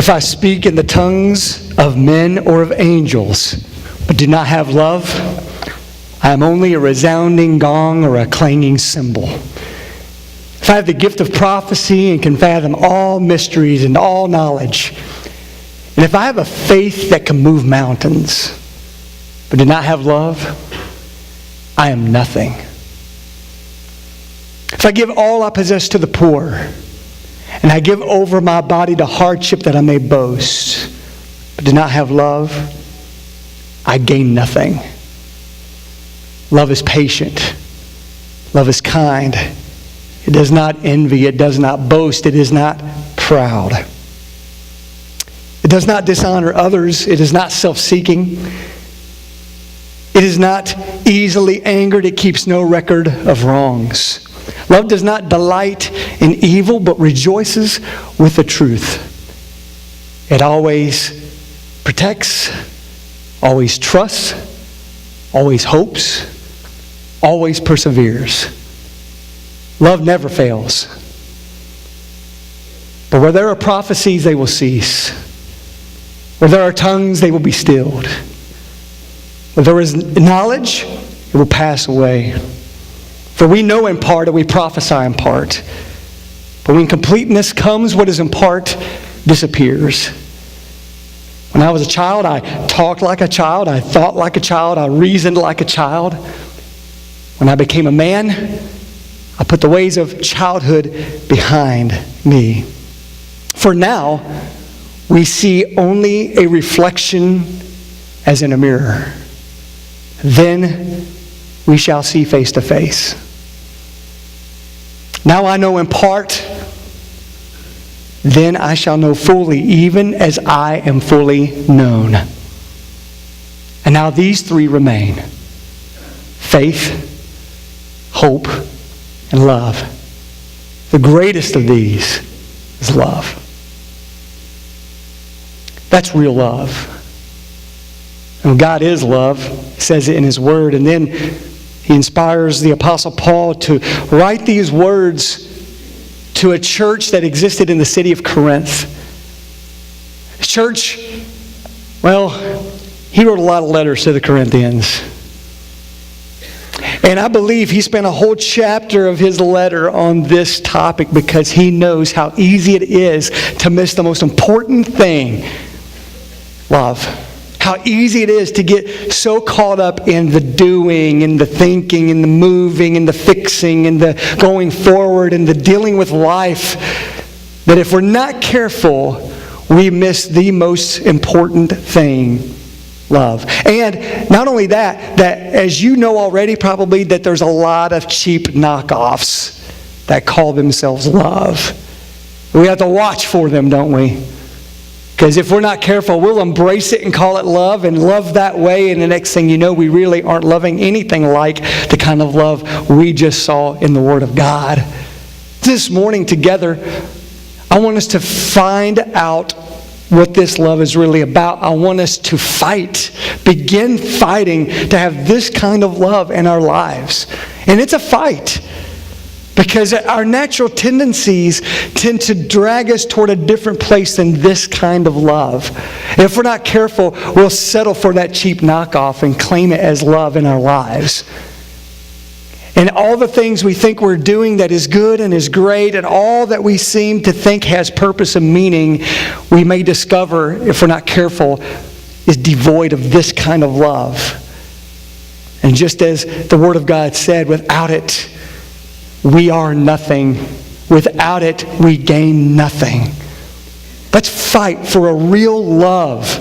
If I speak in the tongues of men or of angels, but do not have love, I am only a resounding gong or a clanging cymbal. If I have the gift of prophecy and can fathom all mysteries and all knowledge, and if I have a faith that can move mountains, but do not have love, I am nothing. If I give all I possess to the poor, and I give over my body to hardship that I may boast, but do not have love, I gain nothing. Love is patient. Love is kind. It does not envy. It does not boast. It is not proud. It does not dishonor others. It is not self-seeking. It is not easily angered. It keeps no record of wrongs. Love does not delight in evil, but rejoices with the truth. It always protects, always trusts, always hopes, always perseveres. Love never fails. But where there are prophecies, they will cease. Where there are tongues, they will be stilled. Where there is knowledge, it will pass away. For we know in part and we prophesy in part. But when completeness comes, what is in part disappears. When I was a child, I talked like a child. I thought like a child. I reasoned like a child. When I became a man, I put the ways of childhood behind me. For now, we see only a reflection as in a mirror. Then we shall see face to face. Now I know in part, then I shall know fully, even as I am fully known. And now these three remain: faith, hope, and love. The greatest of these is love. That's real love. And God is love. He says it in His Word. And then He inspires the Apostle Paul to write these words to a church that existed in the city of Corinth. Church, well, he wrote a lot of letters to the Corinthians. And I believe he spent a whole chapter of his letter on this topic because he knows how easy it is to miss the most important thing: love. How easy it is to get so caught up in the doing, and the thinking, and the moving, and the fixing, and the going forward, and the dealing with life, that if we're not careful, we miss the most important thing: love. And not only that as you know already probably, that there's a lot of cheap knockoffs that call themselves love. We have to watch for them, don't we? Because if we're not careful, we'll embrace it and call it love and love that way. And the next thing you know, we really aren't loving anything like the kind of love we just saw in the Word of God. This morning together, I want us to find out what this love is really about. I want us to fight, begin fighting to have this kind of love in our lives. And it's a fight. Because our natural tendencies tend to drag us toward a different place than this kind of love. And if we're not careful, we'll settle for that cheap knockoff and claim it as love in our lives. And all the things we think we're doing that is good and is great, and all that we seem to think has purpose and meaning, we may discover, if we're not careful, is devoid of this kind of love. And just as the Word of God said, without it, we are nothing. Without it, we gain nothing. Let's fight for a real love.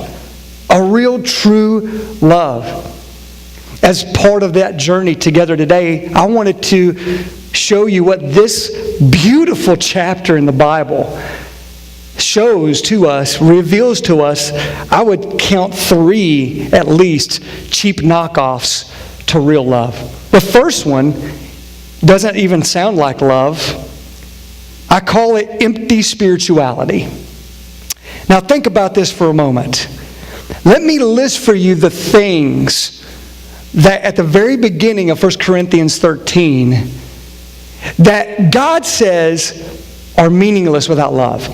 A real, true love. As part of that journey together today, I wanted to show you what this beautiful chapter in the Bible shows to us, reveals to us. I would count 3, at least, cheap knockoffs to real love. The first one doesn't even sound like love. I call it empty spirituality. Now think about this for a moment. Let me list for you the things that at the very beginning of 1 Corinthians 13 that God says are meaningless without love.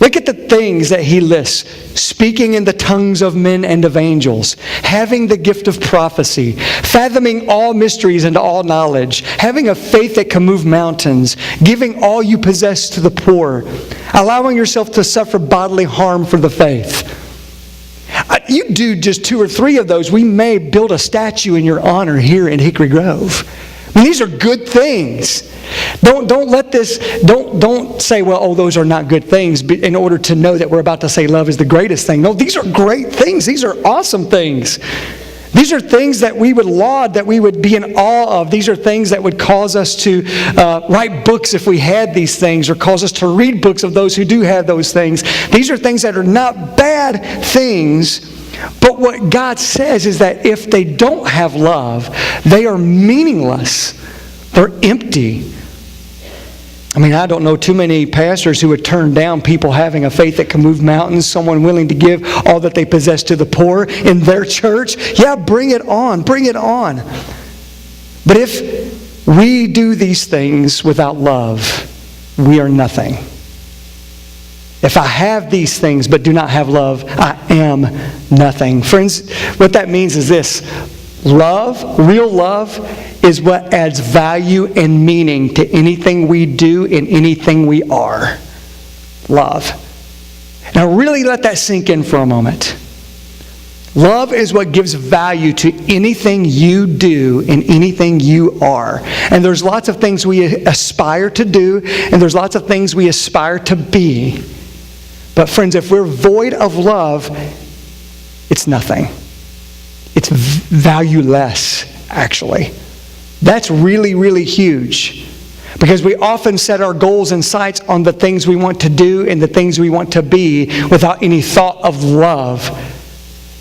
Look at the things that he lists. Speaking in the tongues of men and of angels, having the gift of prophecy, fathoming all mysteries and all knowledge, having a faith that can move mountains, giving all you possess to the poor, allowing yourself to suffer bodily harm for the faith. You do just 2 or 3 of those, we may build a statue in your honor here in Hickory Grove. I mean, these are good things. Don't say, well, oh, those are not good things in order to know that we're about to say love is the greatest thing. No, these are great things. These are awesome things. These are things that we would laud, that we would be in awe of. These are things that would cause us to write books if we had these things, or cause us to read books of those who do have those things. These are things that are not bad things, but what God says is that if they don't have love, they are meaningless. They're empty. I mean, I don't know too many pastors who would turn down people having a faith that can move mountains, someone willing to give all that they possess to the poor in their church. Yeah, bring it on. Bring it on. But if we do these things without love, we are nothing. If I have these things but do not have love, I am nothing. Friends, what that means is this. Love, real love, is what adds value and meaning to anything we do and anything we are. Love. Now really let that sink in for a moment. Love is what gives value to anything you do and anything you are. And there's lots of things we aspire to do, and there's lots of things we aspire to be. But friends, if we're void of love, it's nothing. It's valueless, actually. That's really, really huge. Because we often set our goals and sights on the things we want to do and the things we want to be without any thought of love.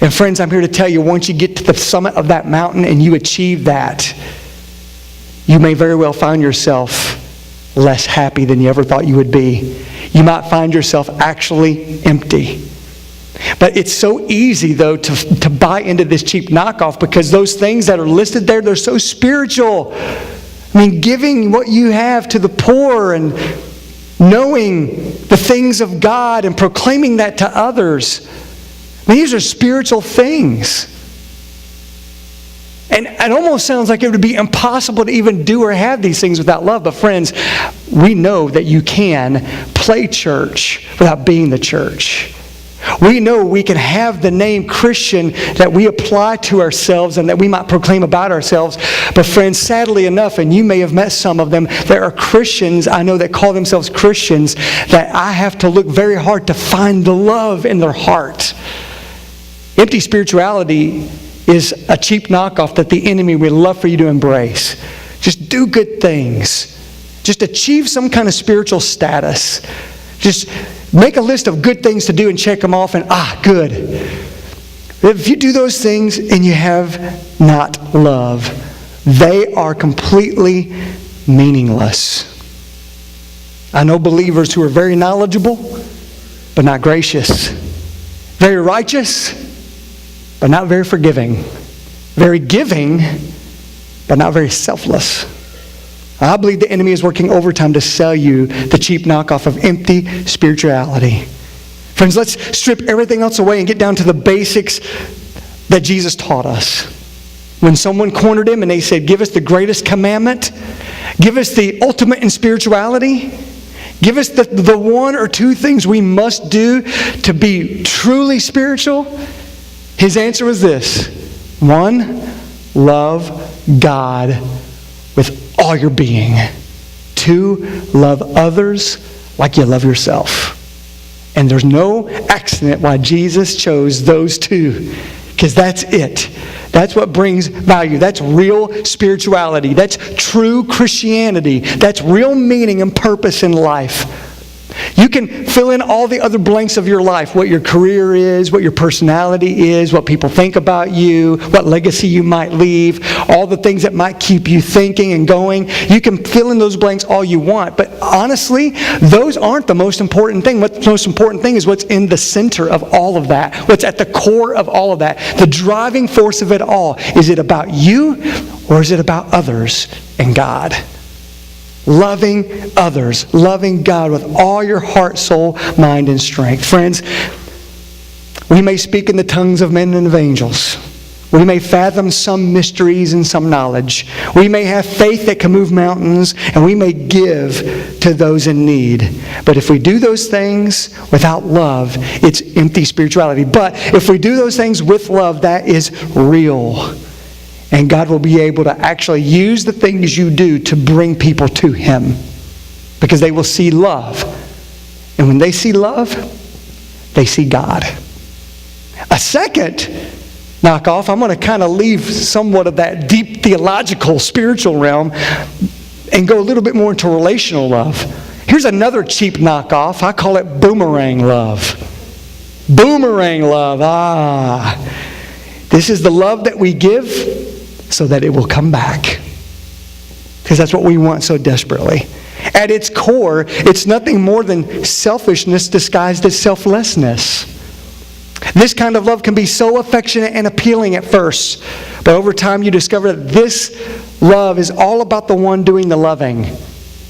And friends, I'm here to tell you, once you get to the summit of that mountain and you achieve that, you may very well find yourself less happy than you ever thought you would be. You might find yourself actually empty. But it's so easy, though, to buy into this cheap knockoff, because those things that are listed there, they're so spiritual. I mean, giving what you have to the poor and knowing the things of God and proclaiming that to others. I mean, these are spiritual things. And it almost sounds like it would be impossible to even do or have these things without love. But friends, we know that you can play church without being the church. We know we can have the name Christian that we apply to ourselves and that we might proclaim about ourselves. But friends, sadly enough, and you may have met some of them, there are Christians I know that call themselves Christians that I have to look very hard to find the love in their heart. Empty spirituality is a cheap knockoff that the enemy would love for you to embrace. Just do good things. Just achieve some kind of spiritual status. Just make a list of good things to do and check them off and, good. If you do those things and you have not love, they are completely meaningless. I know believers who are very knowledgeable, but not gracious. Very righteous, but not very forgiving. Very giving, but not very selfless. I believe the enemy is working overtime to sell you the cheap knockoff of empty spirituality. Friends, let's strip everything else away and get down to the basics that Jesus taught us. When someone cornered him and they said, give us the greatest commandment, give us the ultimate in spirituality, give us the 1 or 2 things we must do to be truly spiritual, his answer was this. 1, love God with all your being. 2, love others like you love yourself. And there's no accident why Jesus chose those 2. Because that's it. That's what brings value. That's real spirituality. That's true Christianity. That's real meaning and purpose in life. You can fill in all the other blanks of your life, what your career is, what your personality is, what people think about you, what legacy you might leave, all the things that might keep you thinking and going. You can fill in those blanks all you want, but honestly, those aren't the most important thing. What's the most important thing is what's in the center of all of that, what's at the core of all of that, the driving force of it all. Is it about you, or is it about others and God? Loving others, loving God with all your heart, soul, mind, and strength. Friends, we may speak in the tongues of men and of angels. We may fathom some mysteries and some knowledge. We may have faith that can move mountains, and we may give to those in need. But if we do those things without love, it's empty spirituality. But if we do those things with love, that is real. And God will be able to actually use the things you do to bring people to Him, because they will see love. And when they see love, they see God. A second knockoff, I'm going to kind of leave somewhat of that deep theological, spiritual realm and go a little bit more into relational love. Here's another cheap knockoff. I call it boomerang love. Boomerang love. This is the love that we give so that it will come back. Because that's what we want so desperately. At its core, it's nothing more than selfishness disguised as selflessness. This kind of love can be so affectionate and appealing at first, but over time you discover that this love is all about the one doing the loving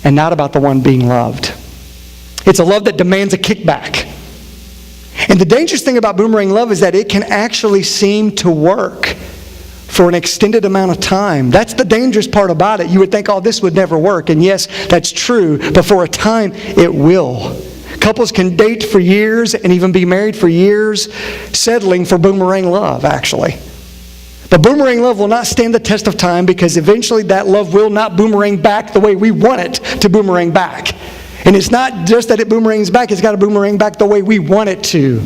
and not about the one being loved. It's a love that demands a kickback. And the dangerous thing about boomerang love is that it can actually seem to work for an extended amount of time. That's the dangerous part about it. You would think, oh, this would never work. And yes, that's true, but for a time it will. Couples can date for years and even be married for years, settling for boomerang love, actually. But boomerang love will not stand the test of time, because eventually that love will not boomerang back the way we want it to boomerang back. And it's not just that it boomerangs back, it's got to boomerang back the way we want it to,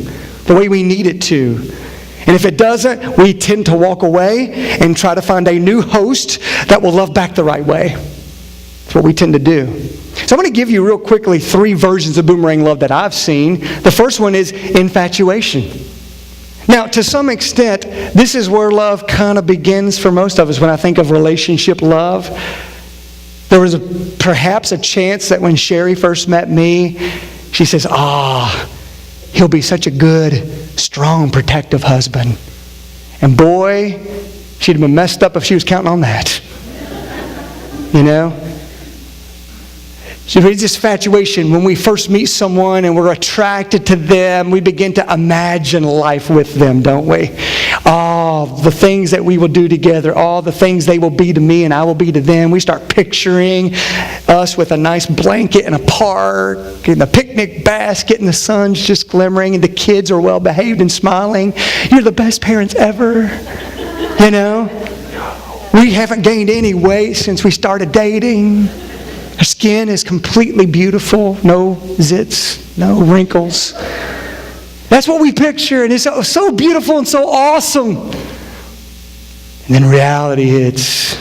the way we need it to. And if it doesn't, we tend to walk away and try to find a new host that will love back the right way. That's what we tend to do. So I'm going to give you real quickly 3 versions of boomerang love that I've seen. The first one is infatuation. Now, to some extent, this is where love kind of begins for most of us when I think of relationship love. There was perhaps a chance that when Sherry first met me, she says, he'll be such a good, strong, protective husband. And boy, she'd have been messed up if she was counting on that. You know? So it's this infatuation. When we first meet someone and we're attracted to them, we begin to imagine life with them, don't we? All the things that we will do together, all the things they will be to me and I will be to them. We start picturing us with a nice blanket in a park, in a picnic basket, and the sun's just glimmering, and the kids are well behaved and smiling. You're the best parents ever, you know? We haven't gained any weight since we started dating. Her skin is completely beautiful. No zits, no wrinkles. That's what we picture, and it's so beautiful and so awesome. And then reality hits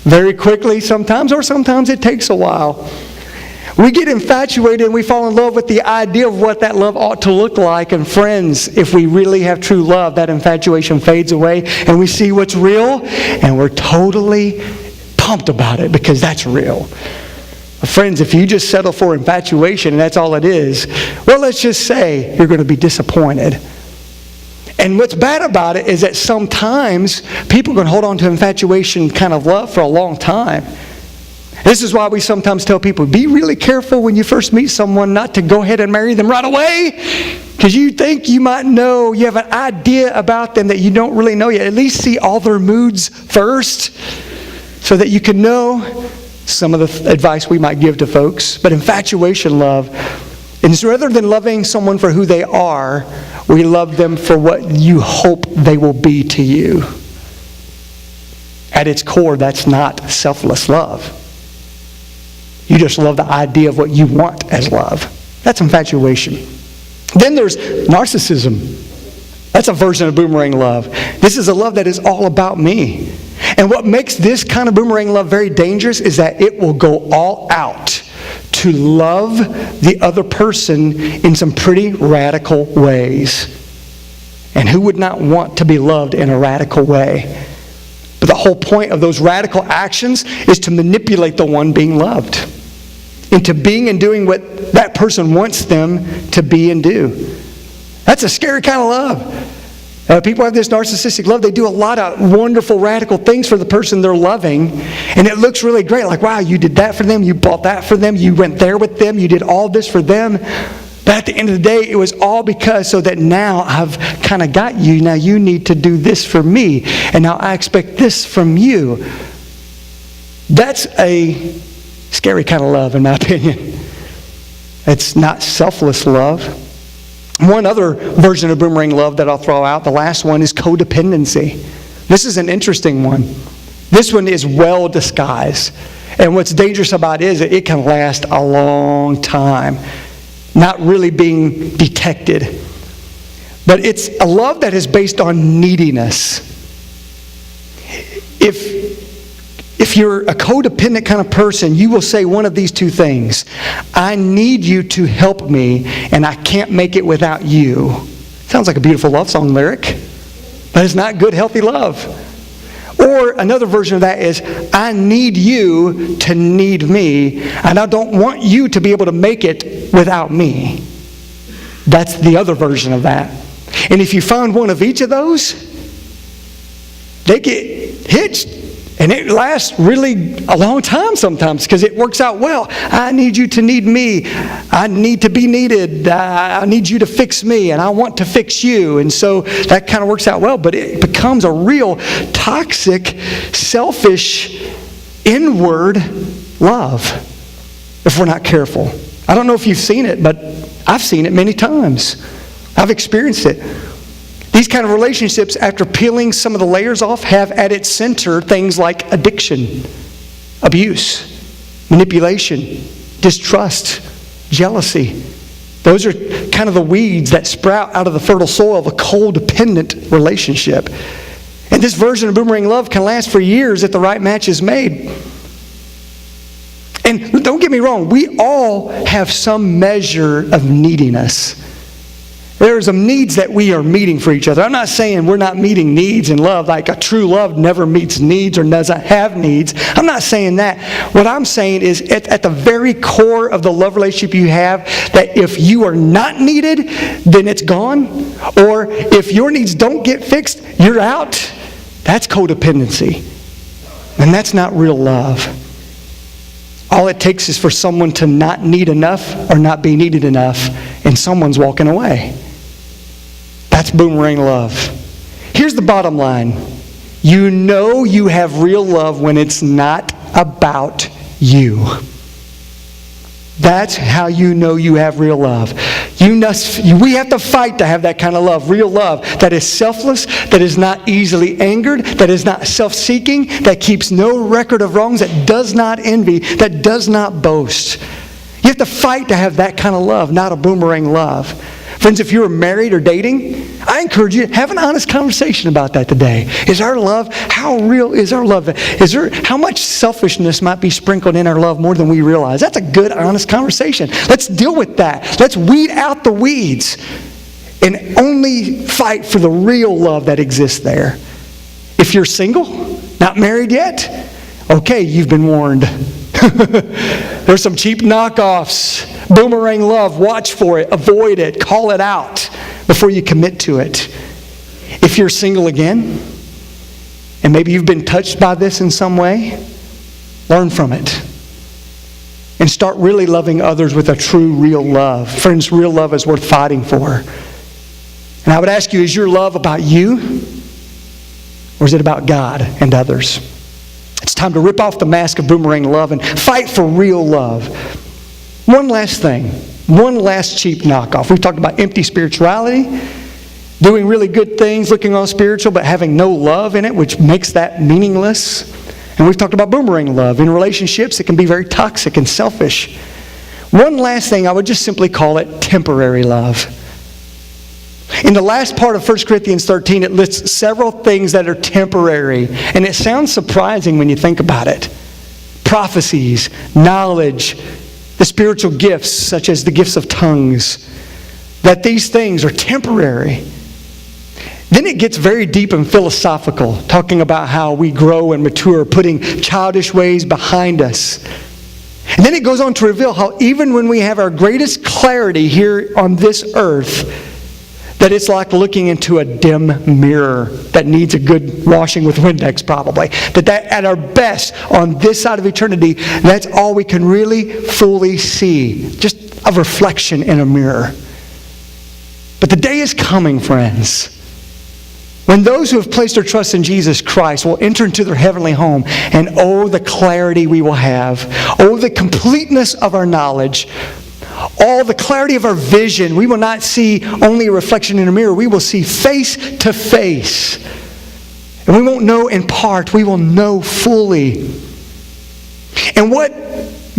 very quickly sometimes, or sometimes it takes a while. We get infatuated and we fall in love with the idea of what that love ought to look like. And friends, if we really have true love, that infatuation fades away and we see what's real, and we're totally pumped about it because that's real. Friends, if you just settle for infatuation and that's all it is, well, let's just say you're going to be disappointed. And what's bad about it is that sometimes people are going to hold on to infatuation kind of love for a long time. This is why we sometimes tell people, be really careful when you first meet someone not to go ahead and marry them right away, because you think you might know, you have an idea about them that you don't really know yet. At least see all their moods first so that you can know some of the advice we might give to folks. But infatuation love is rather than loving someone for who they are, we love them for what you hope they will be to you. At its core, that's not selfless love. You just love the idea of what you want as love. That's infatuation. Then there's narcissism. That's a version of boomerang love. This is a love that is all about me. And what makes this kind of boomerang love very dangerous is that it will go all out to love the other person in some pretty radical ways. And who would not want to be loved in a radical way? But the whole point of those radical actions is to manipulate the one being loved into being and doing what that person wants them to be and do. That's a scary kind of love. People have this narcissistic love. They do a lot of wonderful, radical things for the person they're loving. And it looks really great. Like, wow, you did that for them. You bought that for them. You went there with them. You did all this for them. But at the end of the day, it was all because so that now I've kind of got you. Now you need to do this for me. And now I expect this from you. That's a scary kind of love, in my opinion. It's not selfless love. One other version of boomerang love that I'll throw out, the last one, is codependency. This is an interesting one. This one is well disguised. And what's dangerous about it is that it can last a long time, not really being detected. But it's a love that is based on neediness. If you're a codependent kind of person, you will say one of these two things. I need you to help me, and I can't make it without you. Sounds like a beautiful love song lyric, but it's not good, healthy love. Or another version of that is, I need you to need me, and I don't want you to be able to make it without me. That's the other version of that. And if you find one of each of those, they get hitched. And it lasts really a long time sometimes because it works out well. I need you to need me. I need to be needed. I need you to fix me, and I want to fix you. And so that kind of works out well, but it becomes a real toxic, selfish, inward love if we're not careful. I don't know if you've seen it, but I've seen it many times. I've experienced it. These kind of relationships, after peeling some of the layers off, have at its center things like addiction, abuse, manipulation, distrust, jealousy. Those are kind of the weeds that sprout out of the fertile soil of a codependent relationship. And this version of boomerang love can last for years if the right match is made. And don't get me wrong, we all have some measure of neediness. There are some needs that we are meeting for each other. I'm not saying we're not meeting needs in love, like a true love never meets needs or doesn't have needs. I'm not saying that. What I'm saying is at the very core of the love relationship you have, that if you are not needed, then it's gone. Or if your needs don't get fixed, you're out. That's codependency. And that's not real love. All it takes is for someone to not need enough or not be needed enough, and someone's walking away. That's boomerang love. Here's the bottom line. You know you have real love when it's not about you. That's how you know you have real love. We have to fight to have that kind of love, real love, that is selfless, that is not easily angered, that is not self-seeking, that keeps no record of wrongs, that does not envy, that does not boast. You have to fight to have that kind of love, not a boomerang love. Friends, if you're married or dating, I encourage you to have an honest conversation about that today. Is our love, how real is our love? How much selfishness might be sprinkled in our love more than we realize? That's a good, honest conversation. Let's deal with that. Let's weed out the weeds and only fight for the real love that exists there. If you're single, not married yet, okay, you've been warned. There's some cheap knockoffs. Boomerang love, watch for it, avoid it, call it out before you commit to it. If you're single again, and maybe you've been touched by this in some way, learn from it. And start really loving others with a true, real love. Friends, real love is worth fighting for. And I would ask you, is your love about you? Or is it about God and others? It's time to rip off the mask of boomerang love and fight for real love. One last thing. One last cheap knockoff. We've talked about empty spirituality, doing really good things, looking all spiritual, but having no love in it, which makes that meaningless. And we've talked about boomerang love. In relationships, it can be very toxic and selfish. One last thing, I would just simply call it temporary love. In the last part of 1 Corinthians 13, it lists several things that are temporary. And it sounds surprising when you think about it. Prophecies, knowledge, the spiritual gifts, such as the gifts of tongues, that these things are temporary. Then it gets very deep and philosophical, talking about how we grow and mature, putting childish ways behind us. And then it goes on to reveal how even when we have our greatest clarity here on this earth, that it's like looking into a dim mirror that needs a good washing with Windex probably. That at our best on this side of eternity, that's all we can really fully see. Just a reflection in a mirror. But the day is coming, friends, when those who have placed their trust in Jesus Christ will enter into their heavenly home, and oh, the clarity we will have. Oh, the completeness of our knowledge. All the clarity of our vision. We will not see only a reflection in a mirror. We will see face to face. And we won't know in part. We will know fully. And what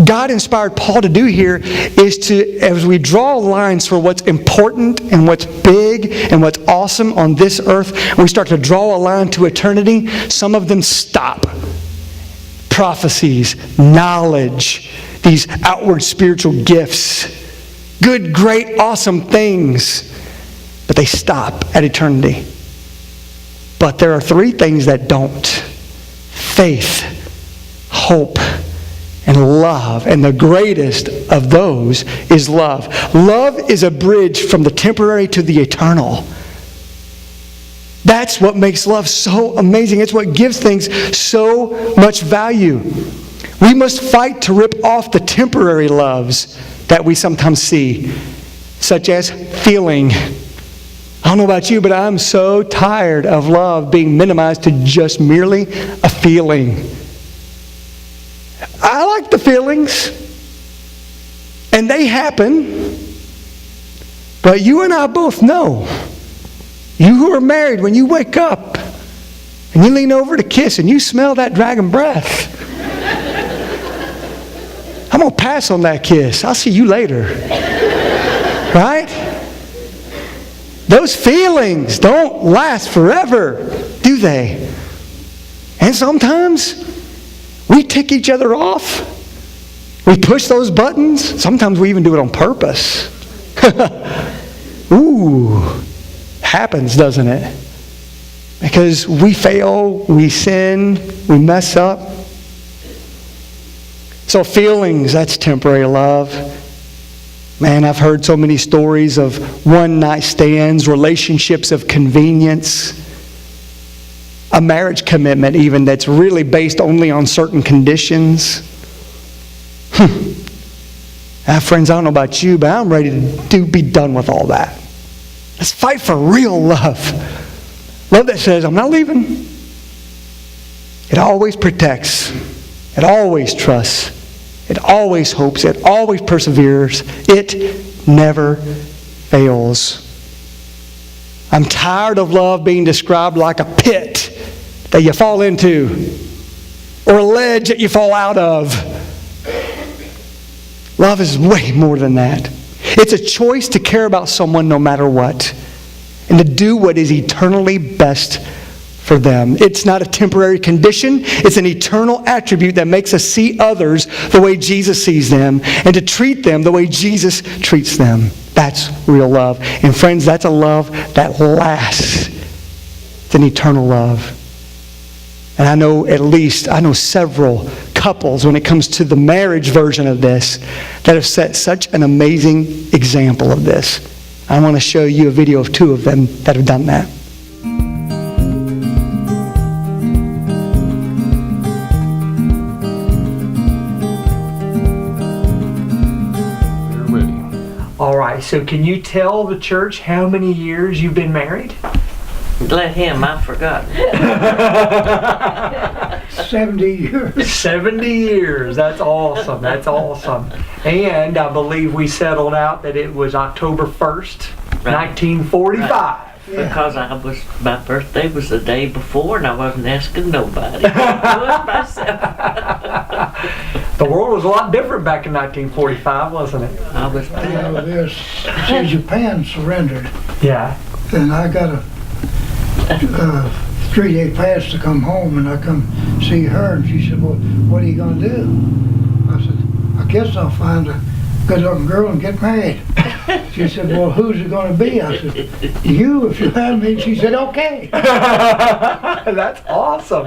God inspired Paul to do here is to, as we draw lines for what's important and what's big and what's awesome on this earth, and we start to draw a line to eternity, some of them stop. Prophecies, knowledge, these outward spiritual gifts, good, great, awesome things, but they stop at eternity. But there are three things that don't: faith, hope, and love. And the greatest of those is love. Love is a bridge from the temporary to the eternal. That's what makes love so amazing. It's what gives things so much value. We must fight to rip off the temporary loves that we sometimes see, such as feeling. I don't know about you, but I'm so tired of love being minimized to just merely a feeling. I like the feelings, and they happen, but you and I both know, you who are married, when you wake up and you lean over to kiss and you smell that dragon breath, I'm going to pass on that kiss. I'll see you later. Right? Those feelings don't last forever, do they? And sometimes we tick each other off. We push those buttons. Sometimes we even do it on purpose. Ooh, happens, doesn't it? Because we fail, we sin, we mess up. So feelings, that's temporary love. Man, I've heard so many stories of one-night stands, relationships of convenience, a marriage commitment even that's really based only on certain conditions. Friends, I don't know about you, but I'm ready to be done with all that. Let's fight for real love. Love that says, I'm not leaving. It always protects. It always trusts. It always hopes. It always perseveres. It never fails. I'm tired of love being described like a pit that you fall into or a ledge that you fall out of. Love is way more than that. It's a choice to care about someone no matter what and to do what is eternally best for them. It's not a temporary condition. It's an eternal attribute that makes us see others the way Jesus sees them and to treat them the way Jesus treats them. That's real love. And friends, that's a love that lasts. It's an eternal love. And I know several couples when it comes to the marriage version of this that have set such an amazing example of this. I want to show you a video of two of them that have done that. All right, so can you tell the church how many years you've been married? Let him, I forgot. 70 years. 70 years. That's awesome. That's awesome. And I believe we settled out that it was October 1st, right. 1945. Right. Yeah. Because my birthday was the day before and I wasn't asking nobody. I was myself. The world was a lot different back in 1945, wasn't it? I was See, Japan surrendered. Yeah. And I got a 3-day pass to come home, and I come see her, and she said, well, what are you going to do? I said, I guess I'll find a good-looking girl and get married. She said, well, who's it going to be? I said, you, if you have me. She said, okay. That's awesome.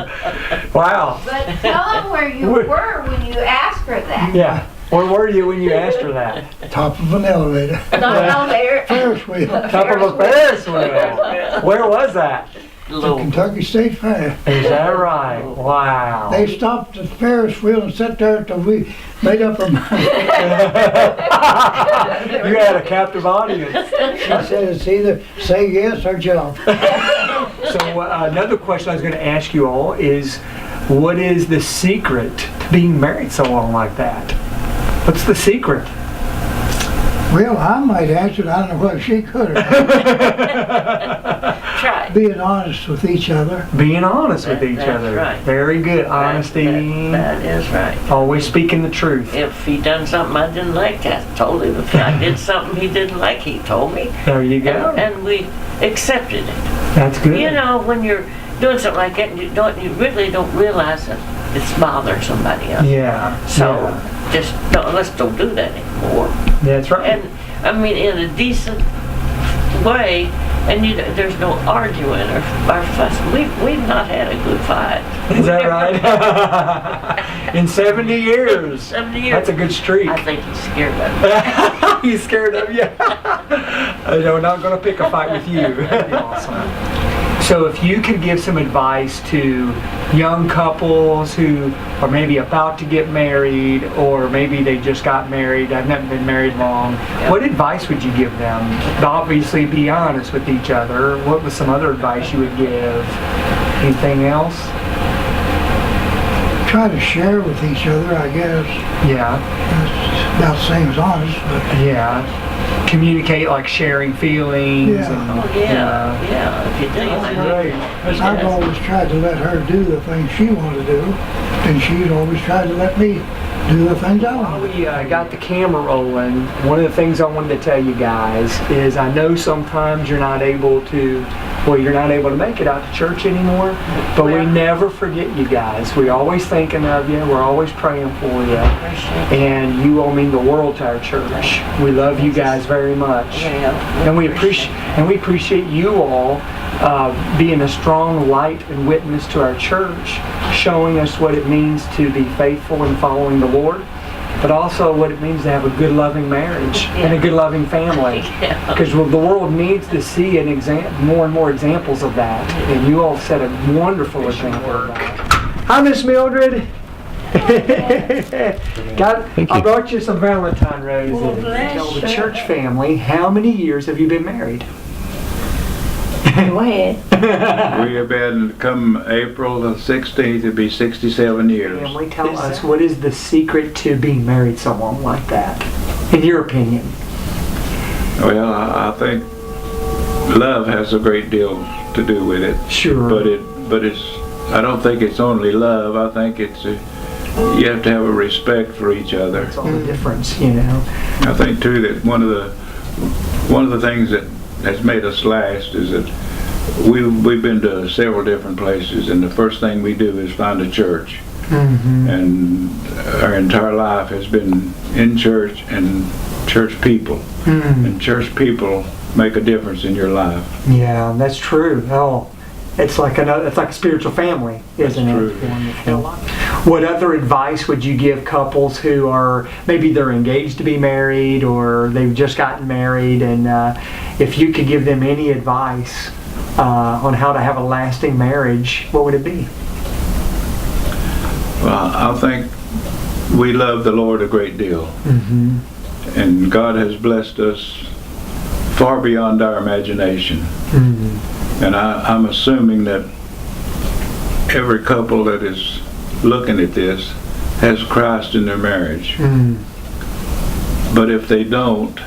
Wow. But tell them where you were when you asked her that. Yeah. Where were you when you asked her that? Top of an elevator. No, there. Ferris wheel. Top of a Ferris wheel. Where was that? Little, Kentucky State Fair. Is that right? Wow. They stopped the Ferris wheel and sat there until we made up our mind. You had a captive audience. She said it's either say yes or jump. So another question I was going to ask you all is, what is the secret to being married so long like that? What's the secret? Well, I might answer it. I don't know whether she could or not. try. Being honest with each other. Being honest with each That's other. right. Very good. Honesty. That is right. Always speaking the truth. If he done something I didn't like, I told him. If I did something he didn't like, he told me. There you go. And we accepted it. That's good. You know, when you're doing something like that, and you really don't realize that it's bothering somebody else. Yeah. So yeah. just let's don't do that anymore. That's right. And I mean, in a decent way, and there's no arguing or fuss. We've not had a good fight. Is that right? In 70 years. 70 years. That's a good streak. I think he's scared of me. He's scared of you. We're not going to pick a fight with you. That'd be awesome. So if you could give some advice to young couples who are maybe about to get married, or maybe they just got married, I've not been married long, what advice would you give them? Obviously be honest with each other. What was some other advice you would give? Anything else? Try to share with each other, I guess. Yeah. It's about the same as honest, but Yeah. Communicate, like sharing feelings. Yeah. And, Oh yeah. If you do, That's great. I've always tried to let her do the things she wanted to do, and she's always tried to let me do the things I While want. we got the camera rolling, one of the things I wanted to tell you guys is I know sometimes you're not able to make it out to church anymore, but we Well- never forget you guys. We're always thinking of you. We're always praying for you. And you all mean the world to our church. We love you guys very much. And we appreciate you all being a strong light and witness to our church, showing us what it means to be faithful in following the Lord, but also what it means to have a good, loving marriage and a good, loving family. Yeah. Because the world needs to see more and more examples of that, and you all set a wonderful example of that. Hi, Miss Mildred. I brought you some Valentine roses. Well, bless Tell the you. church family, how many years have you been married? Go ahead. We have been, come April the 16th, it'll be 67 years. Family, tell us, what is the secret to being married so long like that, in your opinion? Well, I think love has a great deal to do with it. Sure. But I don't think it's only love. I think it's you have to have a respect for each other. That's all the difference, you know. I think too that one of the things that has made us last is that we've been to several different places, and the first thing we do is find a church. Mm-hmm. And our entire life has been in church and church people. Mm. And church people make a difference in your life. Yeah, that's true. Oh, it's like a spiritual family, isn't That's it? true. Wonderful. What other advice would you give couples who are maybe they're engaged to be married or they've just gotten married, and if you could give them any advice on how to have a lasting marriage, what would it be? Well, I think we love the Lord a great deal. Mm-hmm. And God has blessed us far beyond our imagination. Mm-hmm. And I'm assuming that every couple that is looking at this has Christ in their marriage. Mm-hmm. But if they don't,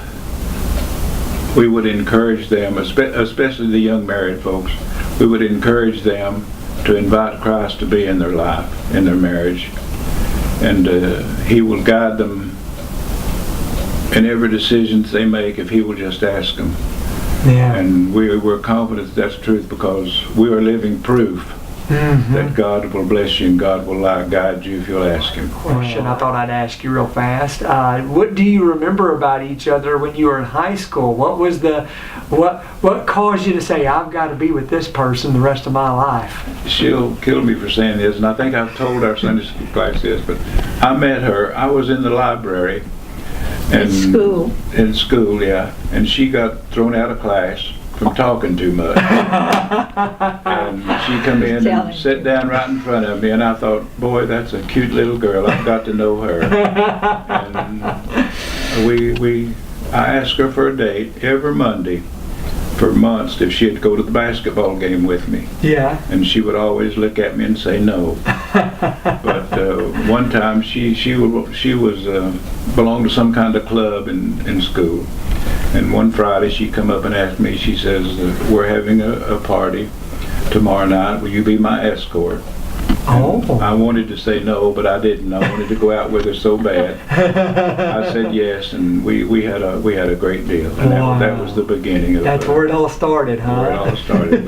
we would encourage them, especially the young married folks, we would encourage them to invite Christ to be in their life, in their marriage. And He will guide them in every decision they make if He will just ask them. Yeah. And we're confident that's truth because we are living proof that God will bless you and God will guide you if you'll ask Him. Question I thought I'd ask you real fast. What do you remember about each other when you were in high school? What was what caused you to say, I've got to be with this person the rest of my life? She'll kill me for saying this, and I think I've told our Sunday school class this, but I met her. I was in the library. In school. In school, yeah. And she got thrown out of class from talking too much. And she come in and sat down right in front of me, and I thought, boy, that's a cute little girl. I've got to know her. And I asked her for a date every Monday for months if she'd go to the basketball game with me. Yeah. And she would always look at me and say no. But one time she was belonged to some kind of club in school. And one Friday she come up and asked me, she says, we're having a party tomorrow night. Will you be my escort? Oh. I wanted to say no, but I didn't. I wanted to go out with her so bad. I said yes, and we had a great deal. And Wow. that was the beginning of That's where it all started, huh? where it all started.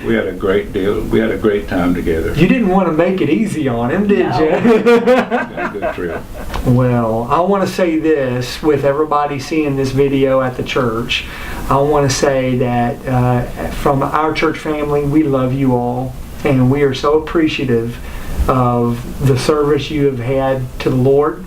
We had a great deal. We had a great time together. You didn't want to make it easy on him, did No. you? Got a good trip. Well, I want to say this with everybody seeing this video at the church. I want to say that from our church family, we love you all, and we are so appreciative of the service you have had to the Lord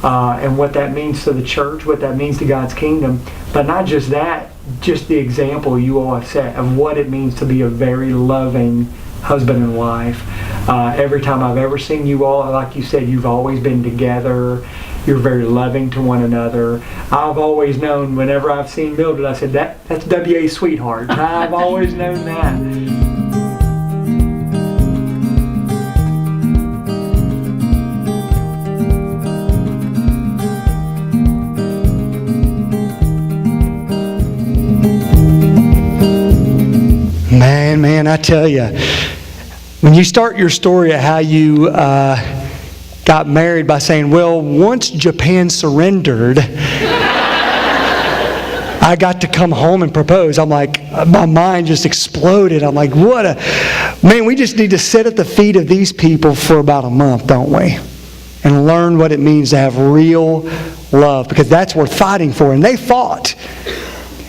and what that means to the church, what that means to God's kingdom. But not just that, just the example you all have set of what it means to be a very loving husband and wife. Every time I've ever seen you all, like you said, you've always been together. You're very loving to one another. I've always known, whenever I've seen Mildred, I said, that's W.A.'s sweetheart. I've always known that. Man, I tell you, when you start your story of how you got married by saying, well, once Japan surrendered, I got to come home and propose. I'm like, my mind just exploded. I'm like, man, we just need to sit at the feet of these people for about a month, don't we? And learn what it means to have real love, because that's worth fighting for. And they fought.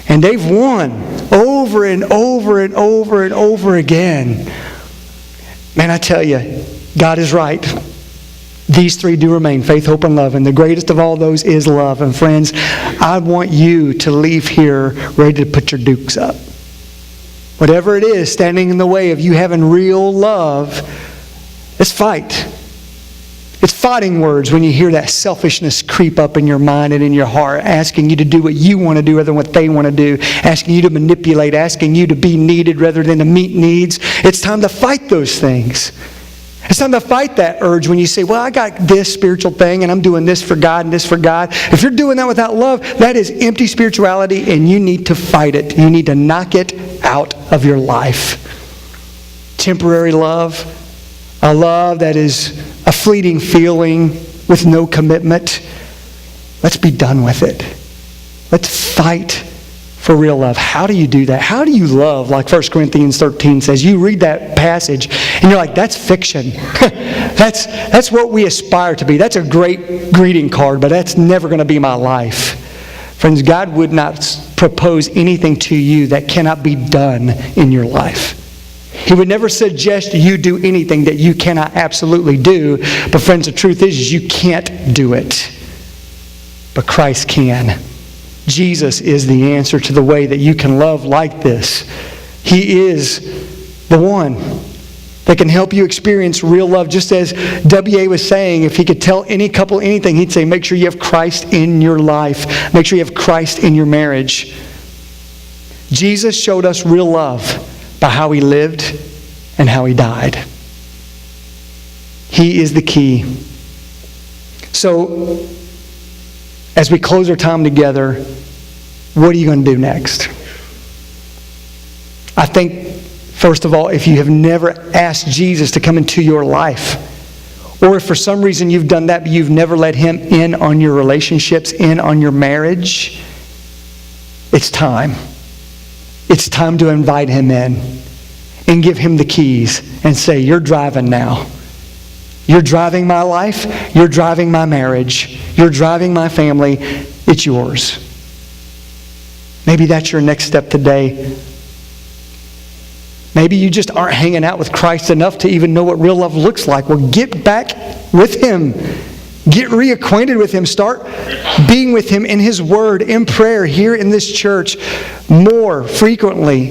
And they've won over and over and over and over again. Man, I tell you, God is right. These three do remain: faith, hope, and love. And the greatest of all those is love. And friends, I want you to leave here ready to put your dukes up. Whatever it is standing in the way of you having real love, let's fight. It's fighting words when you hear that selfishness creep up in your mind and in your heart, asking you to do what you want to do rather than what they want to do, asking you to manipulate, asking you to be needed rather than to meet needs. It's time to fight those things. It's time to fight that urge when you say, well, I got this spiritual thing and I'm doing this for God and this for God. If you're doing that without love, that is empty spirituality, and you need to fight it. You need to knock it out of your life. Temporary love, a love that is a fleeting feeling with no commitment. Let's be done with it. Let's fight for real love. How do you do that? How do you love, like 1 Corinthians 13 says? You read that passage and you're like, that's fiction. That's what we aspire to be. That's a great greeting card, but that's never going to be my life. Friends, God would not propose anything to you that cannot be done in your life. He would never suggest you do anything that you cannot absolutely do. But friends, the truth is you can't do it. But Christ can. Jesus is the answer to the way that you can love like this. He is the one that can help you experience real love. Just as W.A. was saying, if he could tell any couple anything, he'd say, make sure you have Christ in your life. Make sure you have Christ in your marriage. Jesus showed us real love by how he lived and how he died. He is the key. So, as we close our time together, what are you going to do next? I think, first of all, if you have never asked Jesus to come into your life, or if for some reason you've done that but you've never let him in on your relationships, in on your marriage, it's time. It's time to invite him in. and give Him the keys and say, you're driving now. You're driving my life. You're driving my marriage. You're driving my family. It's yours. Maybe that's your next step today. Maybe you just aren't hanging out with Christ enough to even know what real love looks like. Well, get back with Him. Get reacquainted with Him. Start being with Him in His Word, in prayer, here in this church, more frequently.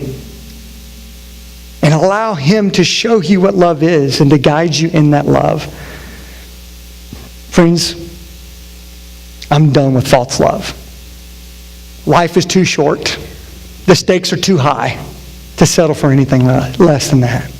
And allow Him to show you what love is and to guide you in that love. Friends, I'm done with false love. Life is too short. The stakes are too high to settle for anything less than that.